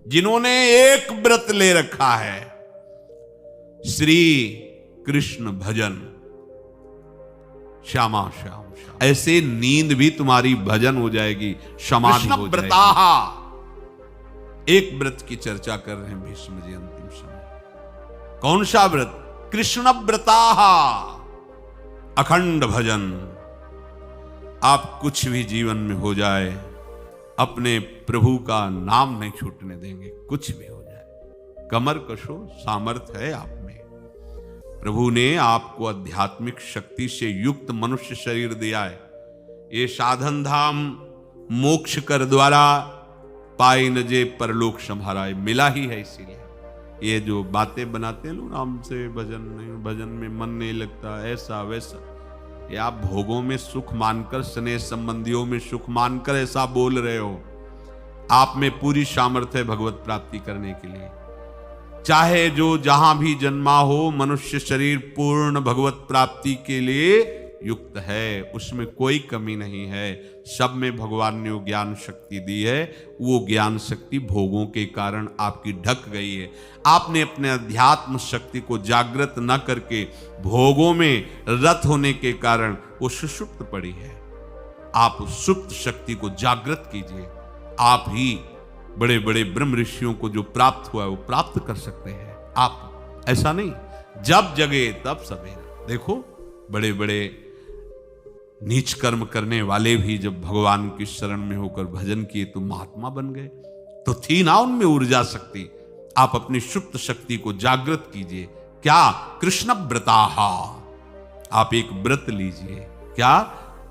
जिन्होंने एक व्रत ले रखा है, श्री कृष्ण भजन, श्यामा श्याम श्याम, ऐसे नींद भी तुम्हारी भजन हो जाएगी, समाधि हो जाएगी। एक व्रत की चर्चा कर रहे हैं भीष्म जी अंतिम समय। कौन सा व्रत? कृष्ण व्रताः, अखंड भजन। आप कुछ भी जीवन में हो जाए, अपने प्रभु का नाम नहीं छूटने देंगे, कुछ भी हो जाए। कमर कशो, सामर्थ्य है आप में। प्रभु ने आपको आध्यात्मिक शक्ति से युक्त मनुष्य शरीर दिया है। ये साधन धाम मोक्ष कर द्वारा पाई न जे परलोक संभारा, मिला ही है। इसीलिए ये जो बातें बनाते हैं लोग, नाम से भजन नहीं, भजन में मन नहीं लगता, ऐसा वैसा, ये आप भोगों में सुख मानकर, स्नेह संबंधियों में सुख मानकर ऐसा बोल रहे हो। आप में पूरी सामर्थ्य है भगवत प्राप्ति करने के लिए। चाहे जो जहां भी जन्मा हो, मनुष्य शरीर पूर्ण भगवत प्राप्ति के लिए युक्त है, उसमें कोई कमी नहीं है। सब में भगवान ने वो ज्ञान शक्ति दी है। वो ज्ञान शक्ति भोगों के कारण आपकी ढक गई है। आपने अपने अध्यात्म शक्ति को जागृत न करके भोगों में रत होने के कारण वो सुषुप्त पड़ी है। आप उस सुप्त शक्ति को जागृत कीजिए। आप ही बड़े बड़े ब्रह्म ऋषियों को जो प्राप्त हुआ है वो प्राप्त कर सकते हैं। आप ऐसा नहीं, जब जगे तब सवेरा। देखो बड़े बड़े नीच कर्म करने वाले भी जब भगवान की शरण में होकर भजन किए तो महात्मा बन गए। तो थी ना उनमें ऊर्जा शक्ति। आप अपनी सुप्त शक्ति को जागृत कीजिए। क्या? कृष्ण व्रताः। आप एक व्रत लीजिए। क्या?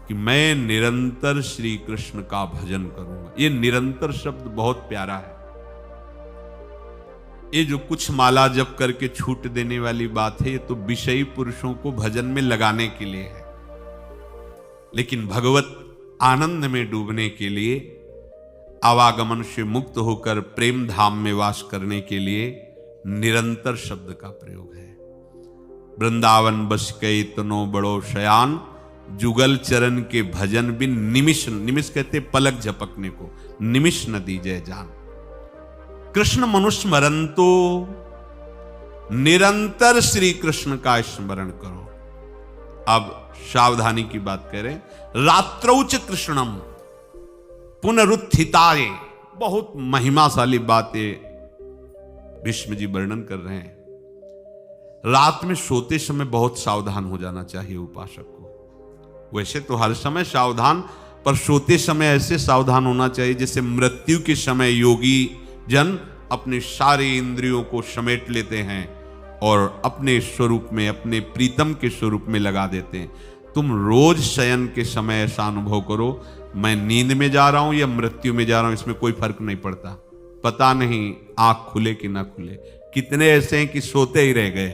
कि मैं निरंतर श्री कृष्ण का भजन करूंगा। ये निरंतर शब्द बहुत प्यारा है। ये जो कुछ माला जप करके छूट देने वाली बात है, ये तो विषयी पुरुषों को भजन में लगाने के लिए है। लेकिन भगवत आनंद में डूबने के लिए, आवागमन से मुक्त होकर प्रेम धाम में वास करने के लिए निरंतर शब्द का प्रयोग है। वृंदावन बस कई तनो बड़ो शयान, जुगल चरण के भजन बिन निमिष, निमिष कहते पलक झपकने को, निमिष न दीजय जान। कृष्ण मनुस्मरण तो निरंतर श्री कृष्ण का स्मरण करो। अब सावधानी की बात करें। रात्रौच कृष्णम पुनरुत्थिताये, बहुत महिमाशाली बातें भीष्म जी वर्णन कर रहे हैं। रात में सोते समय बहुत सावधान हो जाना चाहिए उपासक को। वैसे तो हर समय सावधान, पर सोते समय ऐसे सावधान होना चाहिए जैसे मृत्यु के समय योगी जन अपने सारे इंद्रियों को समेट लेते हैं और अपने स्वरूप में, अपने प्रीतम के स्वरूप में लगा देते हैं। तुम रोज शयन के समय ऐसा अनुभव करो, मैं नींद में जा रहा हूं या मृत्यु में जा रहा हूं, इसमें कोई फर्क नहीं पड़ता। पता नहीं आंख खुले कि ना खुले। कितने ऐसे हैं कि सोते ही रह गए।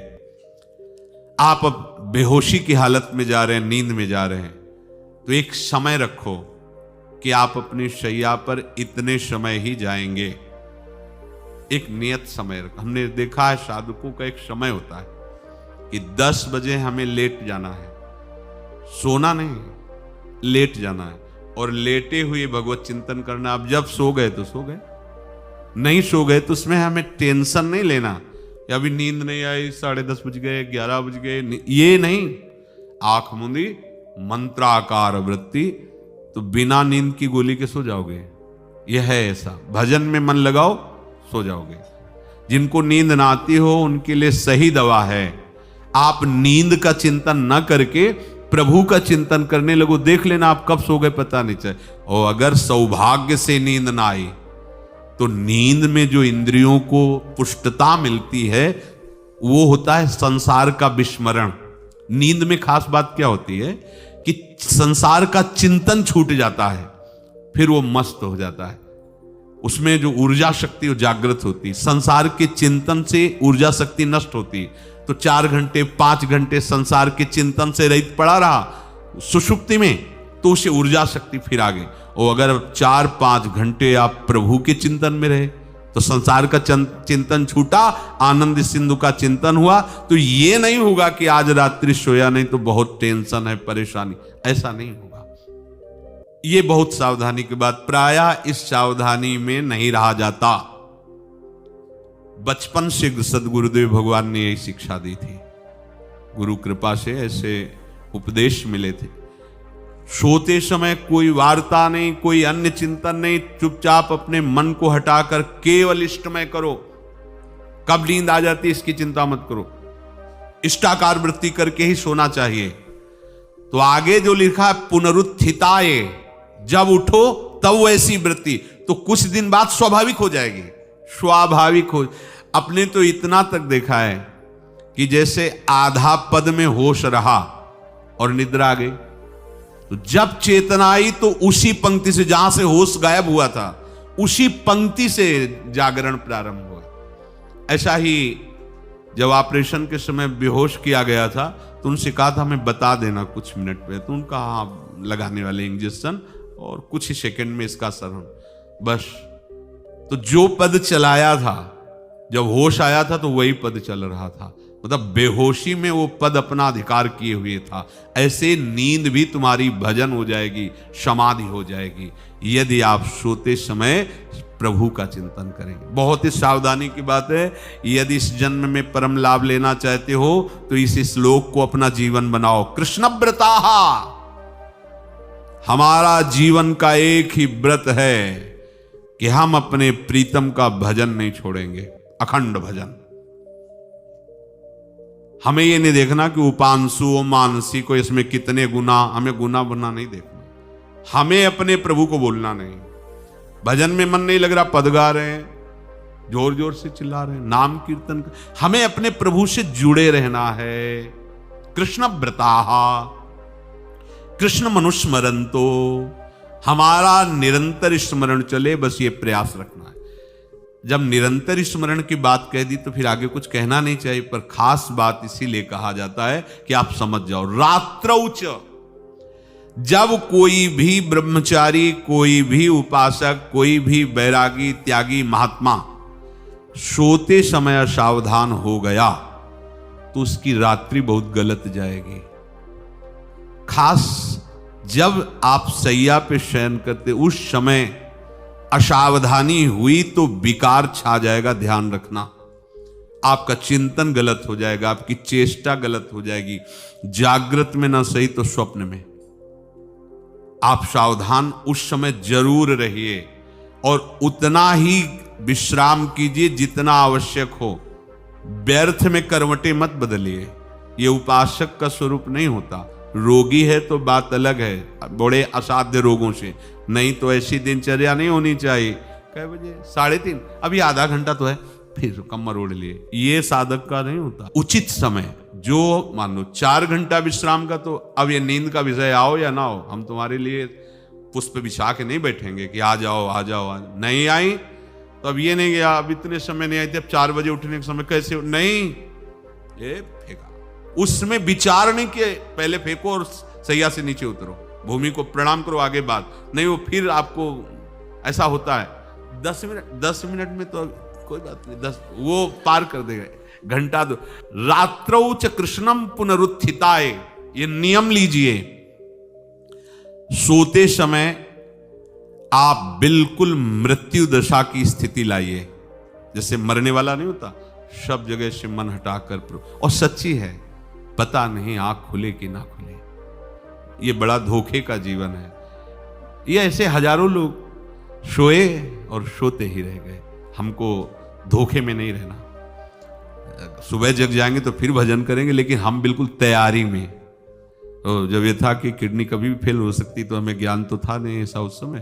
आप अब बेहोशी की हालत में जा रहे हैं, नींद में जा रहे हैं, तो एक समय रखो कि आप अपनी शैया पर इतने समय ही जाएंगे। एक नियत समय रखो। हमने देखा है साधुकों का एक समय होता है कि 10 बजे हमें लेट जाना है, सोना नहीं, लेट जाना है, और लेटे हुए भगवत चिंतन करना। अब जब सो गए तो सो गए, नहीं सो गए तो उसमें हमें टेंशन नहीं लेना। या अभी नींद नहीं आई, 10:30 बज गए, 11 बज गए, ये नहीं। आंख मूंदी, मंत्राकार वृत्ति, तो बिना नींद की गोली के सो जाओगे। यह है ऐसा। भजन में मन लगाओ, सो जाओगे। जिनको नींद ना आती हो उनके लिए सही दवा है, आप नींद का चिंतन न करके प्रभु का चिंतन करने लगो। देख लेना आप कब सो गए पता नहीं चले। और अगर सौभाग्य से नींद ना आई तो नींद में जो इंद्रियों को पुष्टता मिलती है वो होता है संसार का विस्मरण। नींद में खास बात क्या होती है कि संसार का चिंतन छूट जाता है, फिर वो मस्त हो जाता है। उसमें जो ऊर्जा शक्ति वो जागृत होती, संसार के चिंतन से ऊर्जा शक्ति नष्ट होती। तो 4 घंटे 5 घंटे संसार के चिंतन से रहित पड़ा रहा सुषुप्ति में, तो उसे ऊर्जा शक्ति फिर आ गई। और अगर 4-5 घंटे आप प्रभु के चिंतन में रहे तो संसार का चिंतन छूटा, आनंद सिंधु का चिंतन हुआ। तो ये नहीं होगा कि आज रात्रि सोया नहीं तो बहुत टेंशन है, परेशानी, ऐसा नहीं होगा। ये बहुत सावधानी की बात। प्रायः इस सावधानी में नहीं रहा जाता। बचपन से सदगुरुदेव भगवान ने यही शिक्षा दी थी, गुरु कृपा से ऐसे उपदेश मिले थे। सोते समय कोई वार्ता नहीं, कोई अन्य चिंतन नहीं, चुपचाप अपने मन को हटाकर केवल इष्टमय करो। कब नींद आ जाती है इसकी चिंता मत करो, इष्टाकार वृत्ति करके ही सोना चाहिए। तो आगे जो लिखा है पुनरुत्थिताय, जब उठो तब वैसी वृत्ति, तो कुछ दिन बाद स्वाभाविक हो जाएगी, स्वाभाविक हो। अपने तो इतना तक देखा है कि जैसे आधा पद में होश रहा और निद्रा आ गई, तो जब चेतना आई तो उसी पंक्ति से, जहां से होश गायब हुआ था, उसी पंक्ति से जागरण प्रारंभ हुआ। ऐसा ही जब ऑपरेशन के समय बेहोश किया गया था तो उनसे कहा था हमें बता देना कुछ मिनट पे, तो उनका हाँ लगाने वाले इंजेक्शन और कुछ ही सेकंड में इसका असर हो, बस। तो जो पद चलाया था, जब होश आया था तो वही पद चल रहा था, मतलब बेहोशी में वो पद अपना अधिकार किए हुए था। ऐसे नींद भी तुम्हारी भजन हो जाएगी, समाधि हो जाएगी, यदि आप सोते समय प्रभु का चिंतन करेंगे। बहुत ही सावधानी की बात है, यदि इस जन्म में परम लाभ लेना चाहते हो तो इस श्लोक को अपना जीवन बनाओ। कृष्णव्रताः, हमारा जीवन का एक ही व्रत है कि हम अपने प्रीतम का भजन नहीं छोड़ेंगे, अखंड भजन। हमें ये नहीं देखना कि उपांशु मानसी को इसमें कितने गुना, हमें गुना बुना नहीं देखना। हमें अपने प्रभु को बोलना नहीं। भजन में मन नहीं लग रहा, पद गा रहे हैं, जोर जोर से चिल्ला रहे हैं, नाम कीर्तन, हमें अपने प्रभु से जुड़े रहना है। कृष्ण व्रताः कृष्ण मनुस्मरन्तो, हमारा निरंतर स्मरण चले, बस ये प्रयास रखना है। जब निरंतर स्मरण की बात कह दी तो फिर आगे कुछ कहना नहीं चाहिए, पर खास बात इसीलिए कहा जाता है कि आप समझ जाओ। रात्रौच, जब कोई भी ब्रह्मचारी, कोई भी उपासक, कोई भी बैरागी त्यागी महात्मा सोते समय असावधान हो गया तो उसकी रात्रि बहुत गलत जाएगी। खास जब आप सैया पे शयन करते उस समय असावधानी हुई तो विकार छा जाएगा, ध्यान रखना। आपका चिंतन गलत हो जाएगा, आपकी चेष्टा गलत हो जाएगी, जागृत में ना सही तो स्वप्न में। आप सावधान उस समय जरूर रहिए और उतना ही विश्राम कीजिए जितना आवश्यक हो। व्यर्थ में करवटें मत बदलिए, ये उपासक का स्वरूप नहीं होता। रोगी है तो बात अलग है, बड़े असाध्य रोगों से, नहीं तो ऐसी दिनचर्या नहीं होनी चाहिए। कै बजे? 3:30, अभी आधा घंटा तो है, फिर कमर ओढ़ लिए, ये साधक का नहीं होता। उचित समय, जो मान लो 4 घंटा विश्राम का, तो अब ये नींद का विषय आओ या ना हो, हम तुम्हारे लिए पुष्प बिछा के नहीं बैठेंगे कि आ जाओ आ जाओ आ जाओ। नहीं आई तो अब ये नहीं गया, अब इतने समय नहीं आई थी, अब 4 बजे उठने के समय कैसे, नहीं, ये फेंका। उसमें विचार नहीं किए, पहले फेंको और सैया से नीचे उतरो, भूमि को प्रणाम करो, आगे बात नहीं। वो फिर आपको ऐसा होता है 10 मिनट में तो कोई बात नहीं, 10 वो पार कर देगा, घंटा दो। रात्रौ च कृष्णम पुनरुत्थिताय, ये नियम लीजिए। सोते समय आप बिल्कुल मृत्यु दशा की स्थिति लाइए, जैसे मरने वाला नहीं होता, सब जगह से मन हटाकर। और सच्ची है, पता नहीं आंख खुले कि ना खुले, ये बड़ा धोखे का जीवन है। ये ऐसे हजारों लोग सोए और सोते ही रह गए। हमको धोखे में नहीं रहना। सुबह जग जाएंगे तो फिर भजन करेंगे, लेकिन हम बिल्कुल तैयारी में। तो जब ये था कि किडनी कभी भी फेल हो सकती, तो हमें ज्ञान तो था नहीं ऐसा उस समय,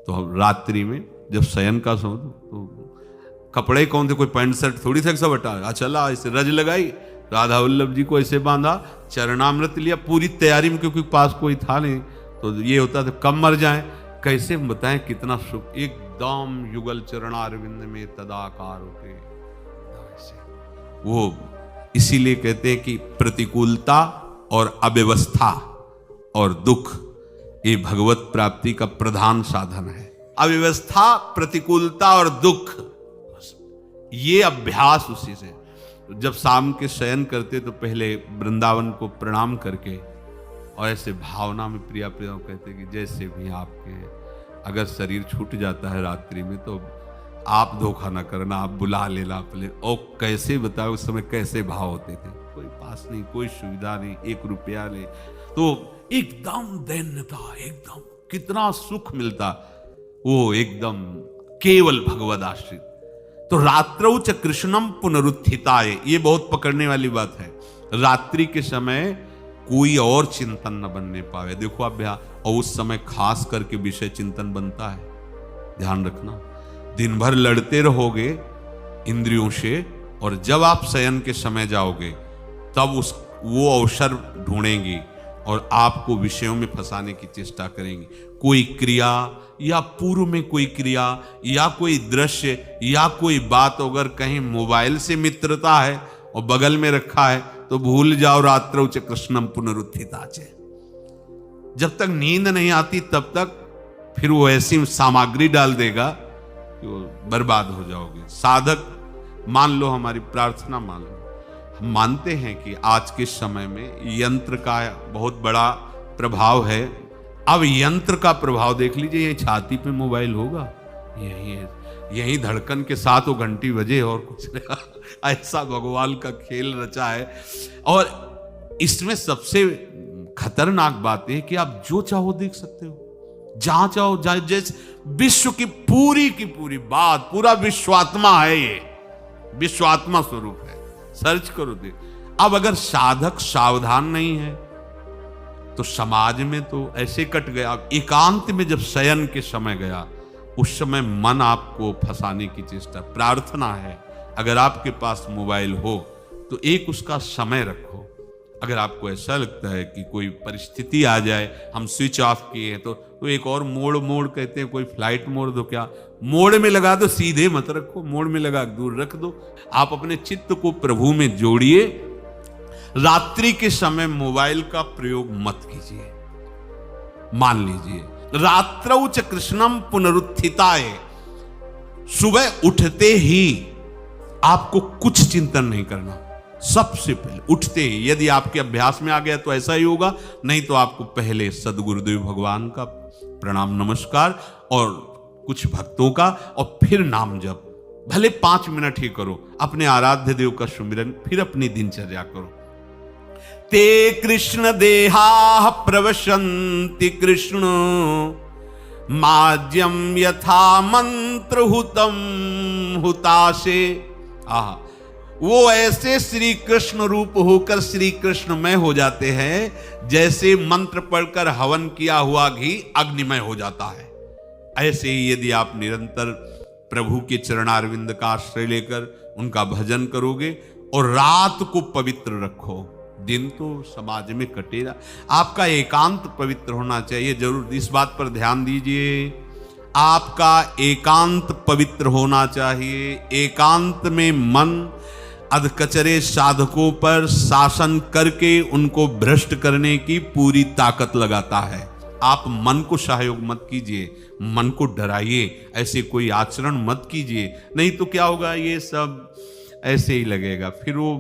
तो हम रात्रि में जब शयन का समय, तो कपड़े कौन थे, कोई पैंट शर्ट थोड़ी थे, सब हटा चला, ऐसे रज लगाई, राधा वल्लभ जी को ऐसे बांधा, चरणामृत लिया, पूरी तैयारी में, क्योंकि पास कोई था नहीं। तो ये होता था कब मर जाए, कैसे बताएं कितना सुख, एकदम युगल चरणारविंद में तदाकार होते वो। इसीलिए कहते हैं कि प्रतिकूलता और अव्यवस्था और दुख ये भगवत प्राप्ति का प्रधान साधन है। अव्यवस्था, प्रतिकूलता और दुख, ये अभ्यास उसी से। जब शाम के शयन करते तो पहले वृंदावन को प्रणाम करके और ऐसे भावना में प्रिया प्रिया कहते कि जैसे भी आपके अगर शरीर छूट जाता है रात्रि में, तो आप धोखा ना करना, आप बुला लेना अपने। और कैसे बताओ उस समय कैसे भाव होते थे, कोई पास नहीं, कोई सुविधा नहीं, 1 रुपया ले तो एकदम दैन्यता, एकदम कितना सुख मिलता, वो एकदम केवल भगवद आश्रित। तो रात्रौ च कृष्णम पुनरुत्थिताय, ये बहुत पकड़ने वाली बात है। रात्रि के समय कोई और चिंतन न बनने पावे। देखो अभ्यास, और उस समय खास करके विषय चिंतन बनता है, ध्यान रखना। दिन भर लड़ते रहोगे इंद्रियों से, और जब आप शयन के समय जाओगे तब वो अवसर ढूंढेंगी और आपको विषयों में फंसाने की चेष्टा करेंगी। कोई क्रिया या पूर्व में कोई क्रिया या कोई दृश्य या कोई बात, अगर कहीं मोबाइल से मित्रता है और बगल में रखा है तो भूल जाओ, रात्रौ च कृष्णम पुनरुत्थिताच। जब तक नींद नहीं आती तब तक फिर वो ऐसी सामग्री डाल देगा कि वो बर्बाद हो जाओगे। साधक मान लो, हमारी प्रार्थना मान लो, हम मानते हैं कि आज के समय में यंत्र का बहुत बड़ा प्रभाव है। अब यंत्र का प्रभाव देख लीजिए, ये छाती पे मोबाइल होगा, यही धड़कन के साथ वो घंटी बजे और कुछ नहीं। ऐसा भगवान का खेल रचा है। और इसमें सबसे खतरनाक बात है कि आप जो चाहो देख सकते हो, जहां चाहो, जैसे विश्व की पूरी बात, पूरा विश्वात्मा है, ये विश्वात्मा स्वरूप है, सर्च करो दे। अब अगर साधक सावधान नहीं है तो समाज में तो ऐसे कट गया। अब एकांत में जब शयन के समय गया, उस समय मन आपको फंसाने की चेष्टा। प्रार्थना है, अगर आपके पास मोबाइल हो तो एक उसका समय रखो। अगर आपको ऐसा लगता है कि कोई परिस्थिति आ जाए, हम स्विच ऑफ किए हैं, तो एक और मोड कहते हैं, कोई फ्लाइट मोड दो, क्या मोड में लगा दो, सीधे मत रखो, मोड में लगा दूर रख दो। आप अपने चित्त को प्रभु में जोड़िए। रात्रि के समय मोबाइल का प्रयोग मत कीजिए। मान लीजिए रात्रौ च कृष्णम पुनरुत्थिताय, सुबह उठते ही आपको कुछ चिंतन नहीं करना। सबसे पहले उठते ही, यदि आपके अभ्यास में आ गया तो ऐसा ही होगा, नहीं तो आपको पहले सदगुरुदेव भगवान का प्रणाम नमस्कार और कुछ भक्तों का, और फिर नाम जप। भले 5 मिनट ही करो, अपने आराध्य देव का सुमिरन, फिर अपनी दिनचर्या करो। ते कृष्ण देहा प्रवशन्ति कृष्ण माज्यम यथा मंत्र हुतम हुताशे। वो ऐसे श्री कृष्ण रूप होकर श्री कृष्णमय हो जाते हैं जैसे मंत्र पढ़कर हवन किया हुआ घी अग्निमय हो जाता है। ऐसे ही यदि आप निरंतर प्रभु के चरणारविंद का आश्रय लेकर उनका भजन करोगे और रात को पवित्र रखो, दिन तो समाज में कटेगा। आपका एकांत पवित्र होना चाहिए, जरूर इस बात पर ध्यान दीजिए। आपका एकांत पवित्र होना चाहिए। एकांत में मन अधकचरे साधकों पर शासन करके उनको भ्रष्ट करने की पूरी ताकत लगाता है। आप मन को सहयोग मत कीजिए, मन को डराइए, ऐसे कोई आचरण मत कीजिए, नहीं तो क्या होगा, ये सब ऐसे ही लगेगा, फिर वो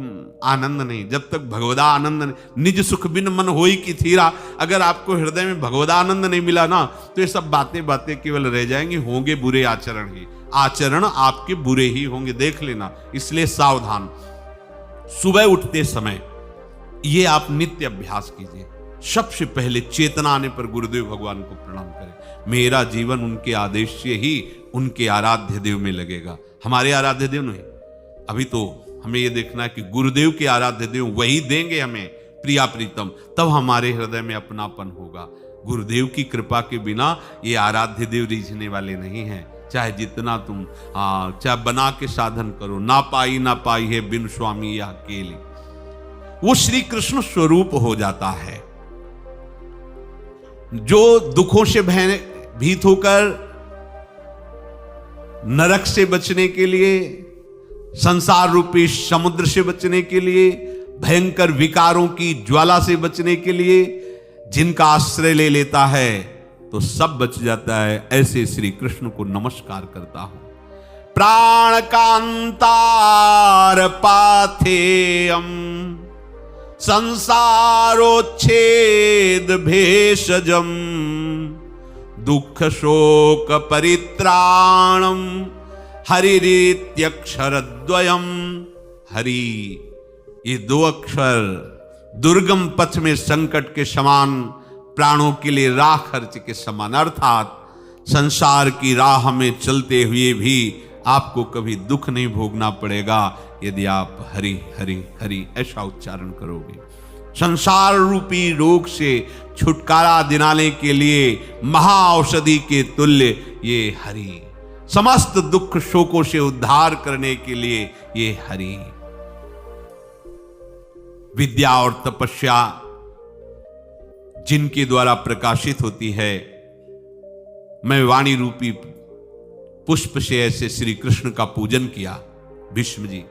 आनंद नहीं। जब तक भगवदा आनंद नहीं, निज सुख बिन मन होई की थीरा, अगर आपको हृदय में भगवदा आनंद नहीं मिला ना, तो ये सब बातें केवल रह जाएंगी, होंगे बुरे आचरण ही। आचरण आपके बुरे ही होंगे, देख लेना। इसलिए सावधान। सुबह उठते समय ये आप नित्य अभ्यास कीजिए। सबसे पहले चेतना आने पर गुरुदेव भगवान को प्रणाम करें। मेरा जीवन उनके आदेश से ही उनके आराध्य देव में लगेगा। हमारे आराध्य देव नहीं, अभी तो हमें यह देखना है कि गुरुदेव के आराध्य देव वही देंगे हमें प्रिया प्रीतम, तब हमारे हृदय में अपनापन होगा। गुरुदेव की कृपा के बिना ये आराध्य देव रिझने वाले नहीं हैं। चाहे जितना तुम चाहे बना के साधन करो, ना पाई है बिन स्वामी या अकेले, वो श्री कृष्ण स्वरूप हो जाता है। जो दुखों से भीत होकर नरक से बचने के लिए, संसार रूपी समुद्र से बचने के लिए, भयंकर विकारों की ज्वाला से बचने के लिए जिनका आश्रय ले लेता है तो सब बच जाता है। ऐसे श्री कृष्ण को नमस्कार करता हूं। प्राण कांतार पाथेयम संसारोच्छेद भेषजम दुख शोक परित्राणम हरिरीत्यक्षरद्वयम। हरि, ये दो अक्षर दुर्गम पथ में संकट के समान, प्राणों के लिए राह खर्च के समान। अर्थात संसार की राह में चलते हुए भी आपको कभी दुख नहीं भोगना पड़ेगा यदि आप हरि हरि हरि ऐसा उच्चारण करोगे। संसार रूपी रोग से छुटकारा दिलाने के लिए महाऔषधि के तुल्य ये हरि, समस्त दुख शोकों से उद्धार करने के लिए ये हरि। विद्या और तपस्या जिनके द्वारा प्रकाशित होती है, मैं वाणी रूपी पुष्प से ऐसे श्री कृष्ण का पूजन किया। भीष्म जी,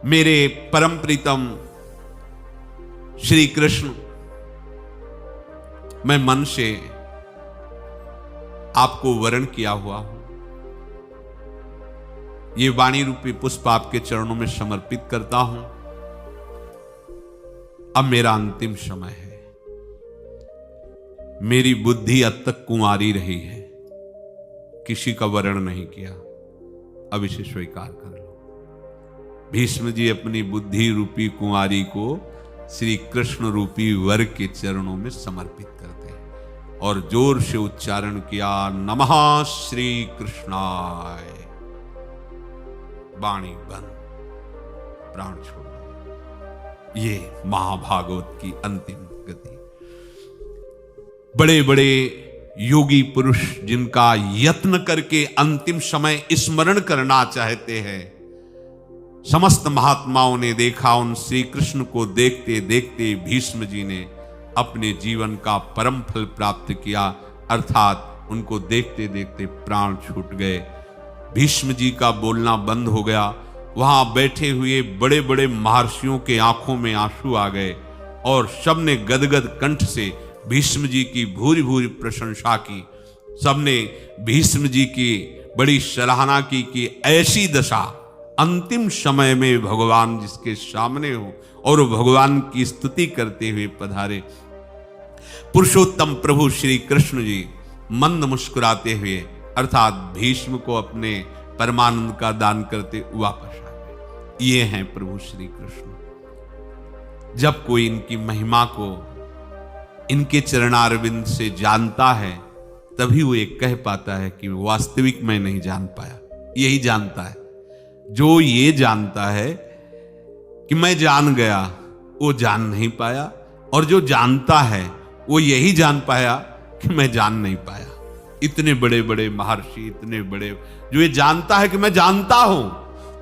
मेरे परम प्रीतम श्री कृष्ण, मैं मन से आपको वरण किया हुआ हूं। ये वाणी रूपी पुष्प आपके चरणों में समर्पित करता हूं। अब मेरा अंतिम समय है। मेरी बुद्धि अब तक कुंवारी रही है, किसी का वरण नहीं किया, अब इसे स्वीकार कर लो। भीष्म जी अपनी बुद्धि रूपी कुंवारी को श्री कृष्ण रूपी वर के चरणों में समर्पित करते हैं और जोर से उच्चारण किया, नमः श्री कृष्णाय। वाणी बंद, प्राण छोड़। ये महाभागवत की अंतिम गति। बड़े बड़े योगी पुरुष जिनका यत्न करके अंतिम समय स्मरण करना चाहते हैं, समस्त महात्माओं ने देखा, उन श्री कृष्ण को देखते देखते भीष्म जी ने अपने जीवन का परम फल प्राप्त किया। अर्थात उनको देखते देखते प्राण छूट गए। भीष्म जी का बोलना बंद हो गया। वहां बैठे हुए बड़े बड़े महर्षियों के आंखों में आंसू आ गए और सबने गदगद कंठ से भीष्म जी की भूरी भूरी प्रशंसा की। सबने भीष्म जी की बड़ी सराहना की कि ऐसी दशा अंतिम समय में भगवान जिसके सामने हो और भगवान की स्तुति करते हुए पधारे। पुरुषोत्तम प्रभु श्री कृष्ण जी मंद मुस्कुराते हुए, अर्थात भीष्म को अपने परमानंद का दान करते वापस आ गए। ये हैं प्रभु श्री कृष्ण। जब कोई इनकी महिमा को इनके चरणारविंद से जानता है, तभी वो एक कह पाता है कि वास्तविक मैं नहीं जान पाया। यही जानता है। जो ये जानता है कि मैं जान गया, वो जान नहीं पाया, और जो जानता है वो यही जान पाया कि मैं जान नहीं पाया। इतने बड़े बड़े महर्षि, इतने बड़े, जो ये जानता है कि मैं जानता हूं,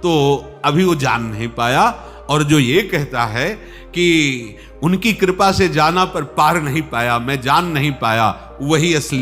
तो अभी वो जान नहीं पाया। और जो ये कहता है कि उनकी कृपा से जाना पर पार नहीं पाया, मैं जान नहीं पाया, वही असली